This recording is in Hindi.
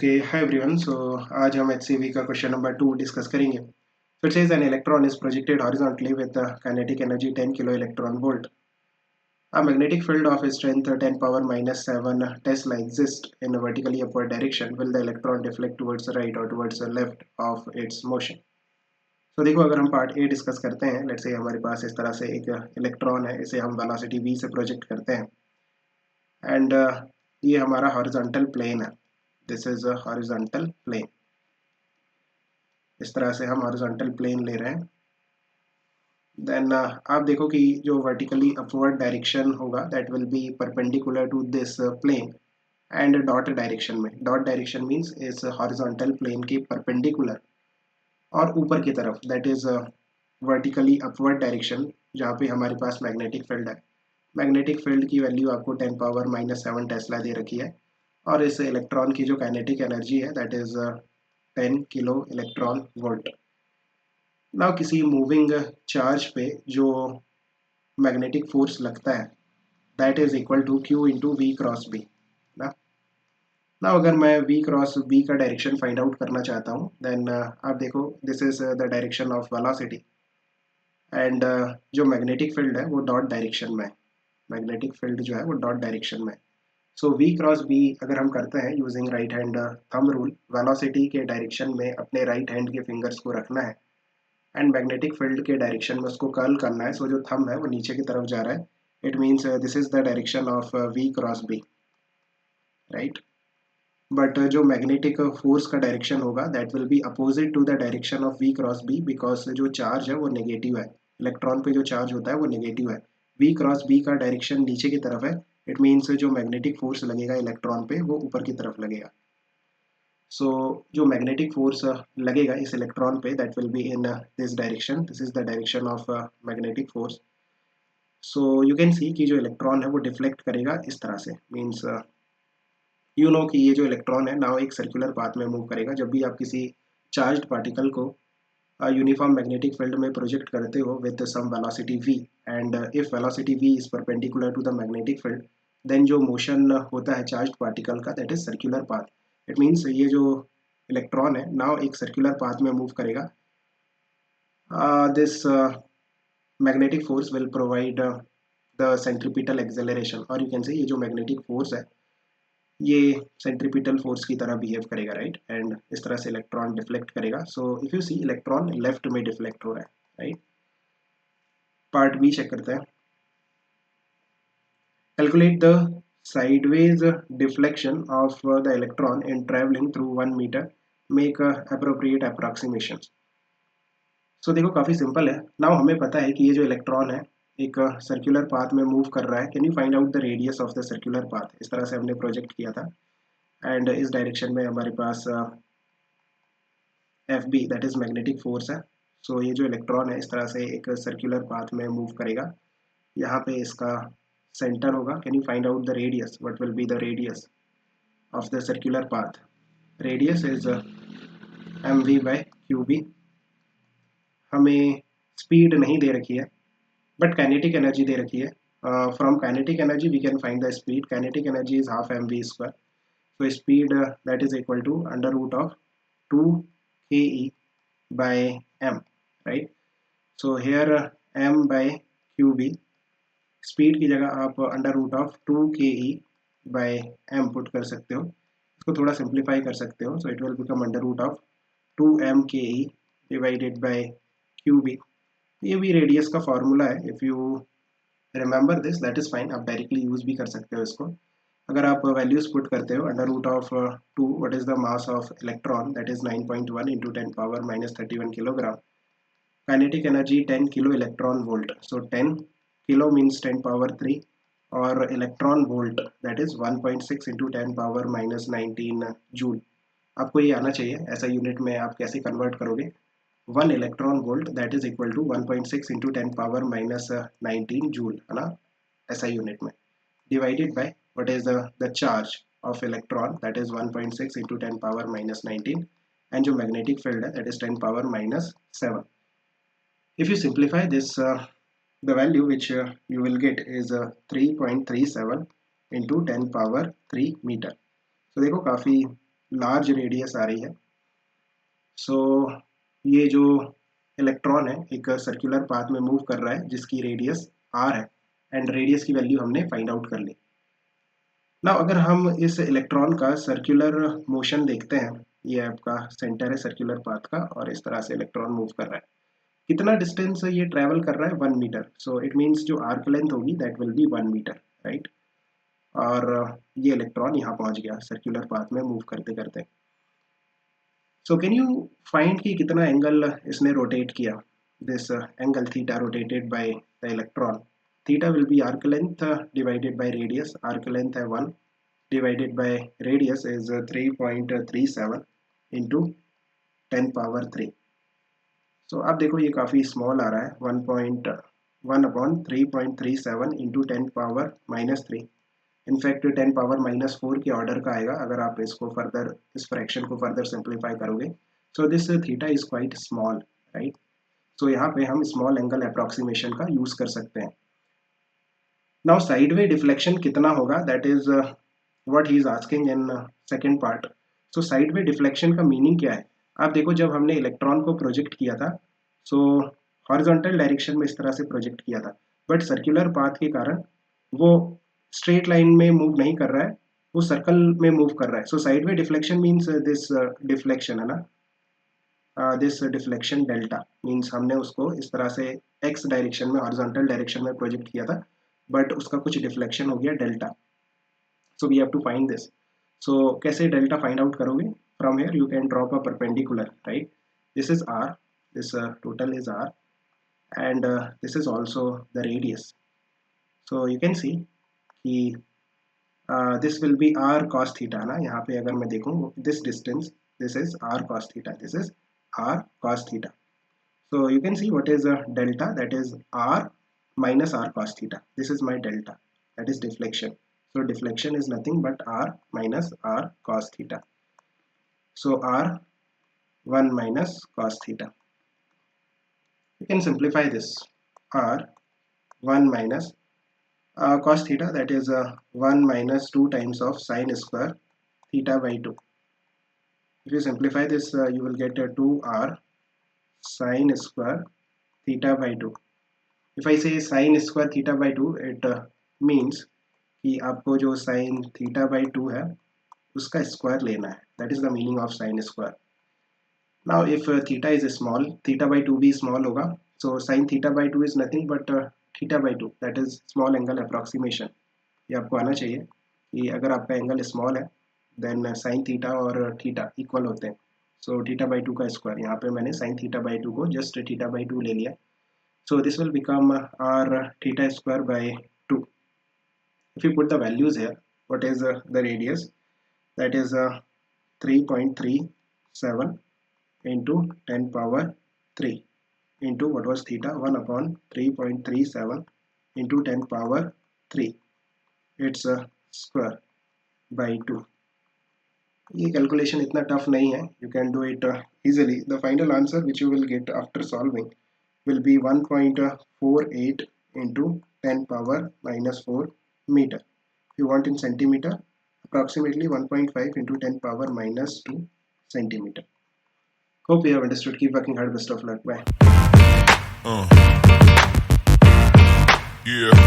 Okay hi everyone. सो आज हम एचसीवी का क्वेश्चन नंबर 2 डिस्कस करेंगे। So it says an electron is projected horizontally with the kinetic energy 10 kilo electron volt. A magnetic field of strength 10 power minus 7 Tesla exists in a vertically upward direction. Will the electron deflect towards the right or towards the left of its motion? So देखो, अगर हम पार्ट ए डिस्कस करते हैं, लेट्स से हमारे पास इस तरह से एक इलेक्ट्रॉन है, इसे हम वेलोसिटी v से प्रोजेक्ट करते हैं एंड ये हमारा हॉरिजॉन्टल प्लेन है। This is a horizontal plane. इस तरह से हम हॉरिजॉन्टल प्लेन ले रहे हैं। देन आप देखो कि जो वर्टिकली अपवर्ड डायरेक्शन होगा that will be perpendicular to this plane and dot direction में। डॉट डायरेक्शन मींस इस हॉरिजॉन्टल प्लेन के परपेंडिकुलर और ऊपर की तरफ that is vertically upward direction जहाँ पे हमारे पास मैग्नेटिक फील्ड है। मैग्नेटिक फील्ड की वैल्यू आपको 10 पावर माइनस 7 टेस्ला दे रखी है और इस इलेक्ट्रॉन की जो काइनेटिक एनर्जी है that is 10 kilo electron volt. Now किसी मूविंग चार्ज पे जो मैग्नेटिक फोर्स लगता है that is equal to q into v cross B ना। नाउ अगर मैं वी क्रॉस बी का डायरेक्शन फाइंड आउट करना चाहता हूँ देन आप देखो this is the direction of velocity and जो मैग्नेटिक फील्ड है वो डॉट डायरेक्शन में है। मैग्नेटिक फील्ड जो है वो डॉट डायरेक्शन में है। सो वी क्रॉस बी अगर हम करते हैं using right hand thumb rule, velocity के डायरेक्शन में अपने राइट हैंड के फिंगर्स को रखना है एंड मैग्नेटिक फील्ड के डायरेक्शन में उसको कर्ल करना है। सो जो थंब है वो नीचे की तरफ जा रहा है। It means this is the direction of v cross B, right. But जो मैग्नेटिक फोर्स का डायरेक्शन होगा that will be opposite to the direction of v cross B because जो चार्ज है वो नेगेटिव है। इलेक्ट्रॉन पे जो चार्ज होता है वो नेगेटिव है। वी क्रॉस बी का डायरेक्शन नीचे की तरफ है। इट मीन्स जो मैग्नेटिक फोर्स लगेगा इलेक्ट्रॉन पे वो ऊपर की तरफ लगेगा। सो जो मैग्नेटिक फोर्स लगेगा इस इलेक्ट्रॉन पे that will be in this direction. This is the direction of magnetic force. So you can see कि जो इलेक्ट्रॉन है वो डिफ्लेक्ट करेगा इस तरह से। मीन्स यू नो कि ये जो इलेक्ट्रॉन है नाउ एक सर्कुलर पाथ में मूव करेगा। जब भी आप किसी चार्ज्ड पार्टिकल को यूनिफॉर्म मैग्नेटिक फील्ड में प्रोजेक्ट करते हो with some velocity v and if velocity v is perpendicular to the magnetic field then जो मोशन होता है चार्ज्ड पार्टिकल का that is circular path. It means ये जो इलेक्ट्रॉन है नाउ एक सर्कुलर पाथ में मूव करेगा। This magnetic force will provide the centripetal acceleration और यू कैन से ये जो मैग्नेटिक फोर्स है ये सेंट्रीपिटल फोर्स की तरह बिहेव करेगा, राइट। एंड इस तरह से इलेक्ट्रॉन डिफ्लेक्ट करेगा। So if you see electron left में डिफ्लेक्ट हो रहा है, राइट। पार्ट बी चेक करते हैं। Calculate the sideways deflection of the electron in traveling through 1 meter. Make appropriate approximations. सो देखो काफ़ी सिंपल है। नाउ हमें पता है कि ये जो इलेक्ट्रॉन है एक सर्कुलर पाथ में मूव कर रहा है। Can you find out the radius of the circular path? इस तरह से हमने प्रोजेक्ट किया था एंड इस डायरेक्शन में हमारे पास F B that is magnetic force है। सो ये जो इलेक्ट्रॉन है इस तरह से एक सर्कुलर पाथ में मूव करेगा। यहाँ पे इसका सेंटर होगा। Can you find out the radius? What will be the radius of the circular path? Radius is m v by q B. हमें स्पीड नहीं दे रखी है बट काइनेटिक एनर्जी दे रखी है। From kinetic energy we can find the speed. Kinetic energy is half m v square. So speed that is equal to under root of 2 ke by m, right? So here m by qb, speed की जगह आप under root of 2 ke by m put कर सकते हो। इसको थोड़ा सिंप्लीफाई कर सकते हो। So it will become under root of 2m ke divided by qb। ये भी रेडियस का फॉर्मूला है। If you remember this that is fine. आप डायरेक्टली यूज़ भी कर सकते हो इसको। अगर आप वैल्यूज पुट करते हो under root of 2 what is the mass of electron that is 9.1 into 10 power minus 31 kilogram. Kinetic energy 10 kilo electron volt. So 10 kilo means 10 power 3 और electron volt that is 1.6 into 10 power minus 19 joule. आपको ये आना चाहिए ऐसा यूनिट में आप कैसे कन्वर्ट करोगे। 1 electron volt that is equal to 1.6 into 10 power minus 19 joule, है ना, ऐसा यूनिट में, divided by what is the charge of electron that is 1.6 into 10 power minus 19 and जो magnetic field है that is 10 power minus 7. If you simplify this the value which you will get is 3.37 into 10 power 3 meter. So देखो काफ़ी लार्ज रेडियस आ रही है। सो ये जो इलेक्ट्रॉन है एक सर्कुलर पाथ में मूव कर रहा है जिसकी रेडियस r है, एंड रेडियस की वैल्यू हमने फाइंड आउट कर ली। ना अगर हम इस इलेक्ट्रॉन का सर्कुलर मोशन देखते हैं, ये आपका सेंटर है सर्कुलर पाथ का और इस तरह से इलेक्ट्रॉन मूव कर रहा है। कितना डिस्टेंस ये ट्रैवल कर रहा है? 1 मीटर। सो इट मीन्स जो आर्क लेंथ होगी that will be 1 metre, right. और ये इलेक्ट्रॉन यहाँ पहुँच गया सर्कुलर पाथ में मूव करते करते। सो कैन यू फाइंड कि कितना एंगल इसने रोटेट किया? This angle theta rotated by the electron. Theta will be arc length divided by radius. Arc length है 1 divided by radius is 3.37 into 10⁻3। सो आप देखो ये काफ़ी स्मॉल आ रहा है, 1.1/3.37 इंटू 10⁻−3। इनफैक्ट 10⁻−4 के ऑर्डर का आएगा अगर आप इसको फर्दर इस फ्रैक्शन को फर्दर सिंप्लीफाई करोगे। So this theta is quite small, right. So यहाँ पे हम स्मॉल एंगल अप्रॉक्सीमेशन का यूज कर सकते हैं। नाउ साइडवे डिफ्लेक्शन कितना होगा, that is what he is asking in second part. So sideway deflection का मीनिंग क्या है? आप देखो जब हमने इलेक्ट्रॉन को प्रोजेक्ट किया था, सो हॉरिजॉन्टल डायरेक्शन में इस तरह से प्रोजेक्ट किया था, बट सर्कुलर पाथ के कारण वो स्ट्रेट लाइन में मूव नहीं कर रहा है, वो सर्कल में मूव कर रहा है। So sideway deflection means this deflection है ना, दिस डिफ्लेक्शन डेल्टा मीन्स हमने उसको इस तरह से एक्स डायरेक्शन में हॉरिजॉन्टल डायरेक्शन में प्रोजेक्ट किया था, बट उसका कुछ डिफ्लेक्शन हो गया delta. So we have to find this. So कैसे डेल्टा फाइंड आउट करोगे? From here you can drop a perpendicular, right. This is r, this total is r, and this is also the radius. So you can see कि this will be r cos theta ना, यहाँ पे अगर मैं देखूँ this distance, this is r cos theta, this is r cos theta. So you can see what is delta, that is r minus r cos theta. This is my delta, that is deflection. So deflection is nothing but r minus r cos theta. So r 1 minus cos theta. You can simplify this. R 1 minus cos theta, that is 1 minus 2 times of sine square theta by 2. If you simplify this you will get 2r sine square theta by 2. If I say sine square theta by 2, it means कि आपको जो sin theta by 2 है उसका स्क्वायर लेना है, that is the meaning of sin square. Now if theta is small, theta by 2 भी small होगा, so sin theta by 2 is nothing but theta by 2, that is small angle approximation. ये आपको आना चाहिए कि अगर आपका एंगल स्मॉल है देन साइन थीटा और थीटा इक्वल होते हैं। सो थीटा बाई 2 का स्क्वायर, यहाँ पे मैंने साइन थीटा बाई 2 को जस्ट थीटा बाई 2 ले लिया। So this will become r theta square by 2। If you put the values here, what is the radius, that is 3.37 into 10⁻3 into what was theta, 1/3.37 into 10⁻3, its square by 2. ये कैलकुलेशन इतना टफ नहीं है, you can do it easily. The final answer which you will get after solving will be 1.48 into 10⁻⁻4 meter. If you want in centimeter, approximately 1.5 into 10⁻⁻2 centimeter. Hope you have understood. Keep working hard. Best of luck. Bye. Yeah.